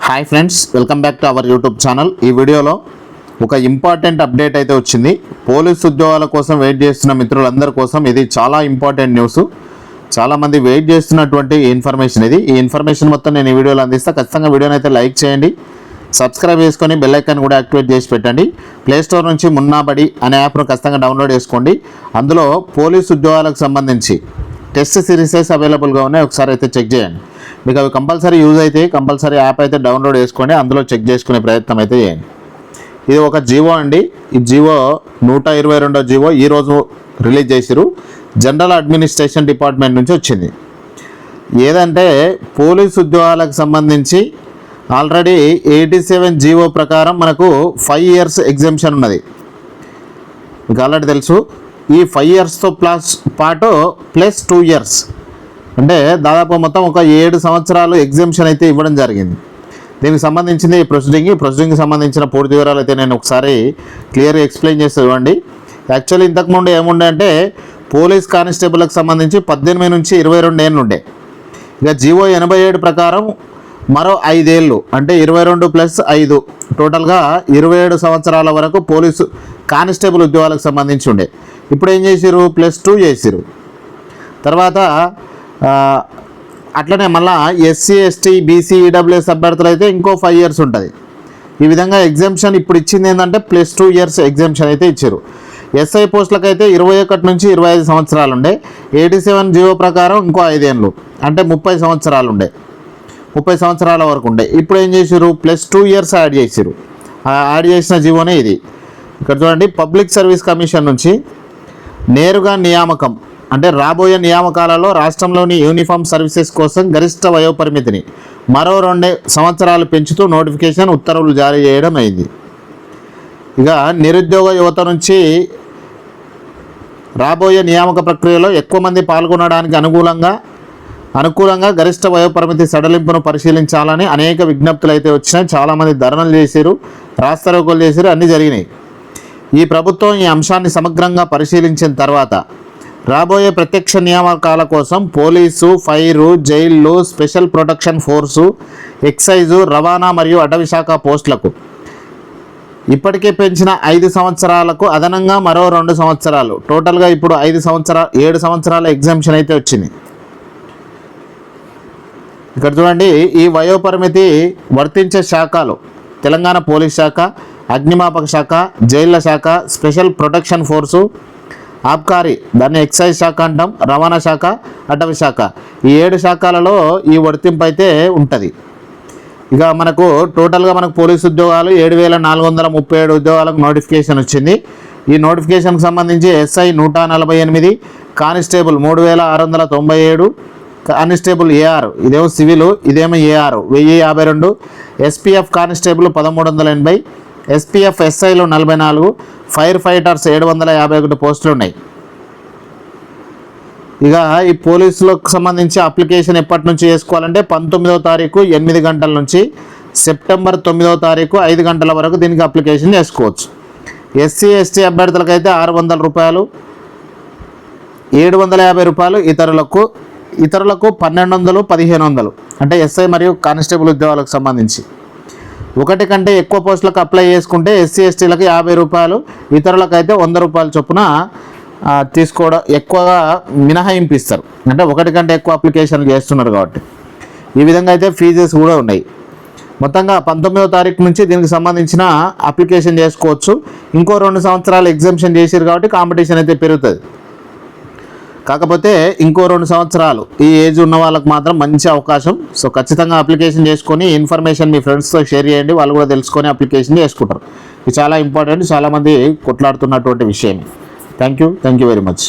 Hi friends, welcome back to our YouTube channel. ఈ వీడియోలో ఒక ఇంపార్టెంట్ అప్డేట్ అయితే వచ్చింది. పోలీస్ ఉద్యోగాల కోసం వెయిట్ చేస్తున్న మిత్రులందరి కోసం ఇది చాలా ఇంపార్టెంట్ న్యూస్. చాలామంది వెయిట్ చేస్తున్నటువంటి ఇన్ఫర్మేషన్ ఇది. ఈ ఇన్ఫర్మేషన్ మొత్తం నేను ఈ వీడియోలో అందిస్తాను. ఖచ్చితంగా వీడియోని అయితే లైక్ చేయండి, సబ్స్క్రైబ్ చేసుకొని బెల్ ఐకాన్ కూడా యాక్టివేట్ చేసి పెట్టండి. ప్లేస్టోర్ నుంచి మున్నాబడి అనే యాప్ను ఖచ్చితంగా డౌన్లోడ్ చేసుకోండి. అందులో పోలీస్ ఉద్యోగాలకు సంబంధించి టెస్ట్ సిరీసెస్ అవైలబుల్గా ఉన్నాయి. ఒకసారి అయితే చెక్ చేయండి. మీకు అవి కంపల్సరీ యూజ్ అయితే కంపల్సరీ యాప్ అయితే డౌన్లోడ్ చేసుకోండి. అందులో చెక్ చేసుకునే ప్రయత్నం అయితే చేయండి. ఇది ఒక జీవో అండి. ఈ జీవో 122వ జీవో ఈరోజు రిలీజ్ చేసిరు. జనరల్ అడ్మినిస్ట్రేషన్ డిపార్ట్మెంట్ నుంచి వచ్చింది. ఏదంటే పోలీస్ ఉద్యోగాలకు సంబంధించి ఆల్రెడీ 87 జీవో ప్రకారం మనకు 5 years ఎగ్జామ్షన్ ఉన్నది. మీకు ఆల్రెడీ తెలుసు. ఈ 5 yearsతో పాటు ప్లస్ 2 years అంటే దాదాపు మొత్తం ఒక 7 సంవత్సరాలు ఎగ్జామ్షన్ అయితే ఇవ్వడం జరిగింది. దీనికి సంబంధించింది ప్రొసీడింగ్కి సంబంధించిన పూర్తి వివరాలు అయితే నేను ఒకసారి క్లియర్గా ఎక్స్ప్లెయిన్ చేసి ఇవ్వండి. యాక్చువల్లీ ఇంతకుముందు ఏముండే అంటే పోలీస్ కానిస్టేబుల్కి సంబంధించి 18 నుంచి 22 ఏళ్ళు ఉండే. ఇక జీవో 87 ప్రకారం మరో 5 ఏళ్ళు అంటే 22 + 5 టోటల్గా 27 సంవత్సరాల వరకు పోలీసు కానిస్టేబుల్ ఉద్యోగాలకు సంబంధించి ఉండే. ఇప్పుడు ఏం చేసిరు, +2 చేసిరు. తర్వాత అట్లనే మళ్ళీ SC ST BC EWS అభ్యర్థులు అయితే ఇంకో 5 years ఉంటుంది. ఈ విధంగా ఎగ్జామ్షన్ ఇప్పుడు ఇచ్చింది ఏంటంటే +2 years ఎగ్జామ్షన్ అయితే ఇచ్చారు. SI పోస్టులకు అయితే 21 నుంచి 25 సంవత్సరాలు ఉండే. 87 జీవో ప్రకారం ఇంకో 5 ఏళ్ళు అంటే 30 సంవత్సరాలు ఉండే. 30 సంవత్సరాల వరకు ఉండే. ఇప్పుడు ఏం చేసారు, +2 years యాడ్ చేసారు. యాడ్ చేసిన జీవోనే ఇది. ఇక్కడ చూడండి, పబ్లిక్ సర్వీస్ కమిషన్ నుంచి నేరుగా నియామకం అంటే రాబోయే నియామకాలలో రాష్ట్రంలోని యూనిఫామ్ సర్వీసెస్ కోసం గరిష్ట వయోపరిమితిని మరో 2 సంవత్సరాలు పెంచుతూ నోటిఫికేషన్ ఉత్తర్వులు జారీ చేయడం అయింది. ఇక నిరుద్యోగ యువత నుంచి రాబోయే నియామక ప్రక్రియలో ఎక్కువ మంది పాల్గొనడానికి అనుకూలంగా గరిష్ట వయోపరిమితి సడలింపును పరిశీలించాలని అనేక విజ్ఞప్తులు అయితే వచ్చినాయి. చాలామంది ధర్నాలు చేశారు, రాస్తారోకోలు చేశారు, అన్నీ జరిగినాయి. ఈ ప్రభుత్వం ఈ అంశాన్ని సమగ్రంగా పరిశీలించిన తర్వాత రాబోయే ప్రత్యక్ష నియామకాల కోసం పోలీసు, ఫైరు, జైళ్ళు, స్పెషల్ ప్రొటెక్షన్ ఫోర్సు, ఎక్సైజు, రవాణా మరియు అటవీ శాఖ పోస్టులకు ఇప్పటికే పెంచిన 5 సంవత్సరాలకు అదనంగా మరో 2 సంవత్సరాలు టోటల్గా ఇప్పుడు 7 సంవత్సరాల ఎగ్జామ్షన్ అయితే వచ్చింది. ఇక్కడ చూడండి, ఈ వయోపరిమితి వర్తించే శాఖలు తెలంగాణ పోలీస్ శాఖ, అగ్నిమాపక శాఖ, జైళ్ల శాఖ, స్పెషల్ ప్రొటెక్షన్ ఫోర్సు, ఆబ్కారీ దాన్ని ఎక్సైజ్ శాఖ అంటాం, రవాణా శాఖ, అటవీ శాఖ, ఈ 7 శాఖలలో ఈ వర్తింపు అయితే ఉంటుంది. ఇక మనకు టోటల్గా మనకు పోలీసు ఉద్యోగాలు 7437 ఉద్యోగాలకు నోటిఫికేషన్ వచ్చింది. ఈ నోటిఫికేషన్కి సంబంధించి SI 148, కానిస్టేబుల్ 3697, కానిస్టేబుల్ AR ఇదేమో సివిల్, ఇదేమో AR 1052, SPF constable 1380, SPF SIలు 44, fire fighters 751 పోస్టులు ఉన్నాయి. ఇక ఈ పోలీసులకు సంబంధించి అప్లికేషన్ ఎప్పటి నుంచి చేసుకోవాలంటే 19వ తారీఖు 8 గంటల నుంచి సెప్టెంబర్ 9వ తారీఖు 5 గంటల వరకు దీనికి అప్లికేషన్ చేసుకోవచ్చు. SC ST అభ్యర్థులకైతే 600 రూపాయలు, 750 రూపాయలు, ఇతరులకు 1200, 1500 అంటే SI మరియు కానిస్టేబుల్ ఉద్యోగాలకు సంబంధించి. 1 కంటే ఎక్కువ పోస్టులకు అప్లై చేసుకుంటే SC STలకు 50 రూపాయలు, ఇతరులకైతే 100 రూపాయల చొప్పున తీసుకోవడం ఎక్కువగా మినహాయింపు ఇస్తారు. అంటే 1 కంటే ఎక్కువ అప్లికేషన్లు చేస్తున్నారు కాబట్టి ఈ విధంగా అయితే ఫీజెస్ కూడా ఉన్నాయి. మొత్తంగా 19వ తారీఖు నుంచి దీనికి సంబంధించిన అప్లికేషన్ చేసుకోవచ్చు. ఇంకో 2 సంవత్సరాలు ఎగ్జామ్షన్ చేసారు కాబట్టి కాంపిటీషన్ అయితే పెరుగుతుంది. కాకపోతే ఇంకో 2 సంవత్సరాలు ఈ ఏజ్ ఉన్న వాళ్ళకి మాత్రం మంచి అవకాశం. సో ఖచ్చితంగా అప్లికేషన్ చేసుకొని ఇన్ఫర్మేషన్ మీ ఫ్రెండ్స్తో షేర్ చేయండి, వాళ్ళు కూడా తెలుసుకొని అప్లికేషన్ చేసుకుంటారు. ఇది చాలా ఇంపార్టెంట్, చాలామంది కొట్లాడుతున్నటువంటి విషయం. Thank you very much.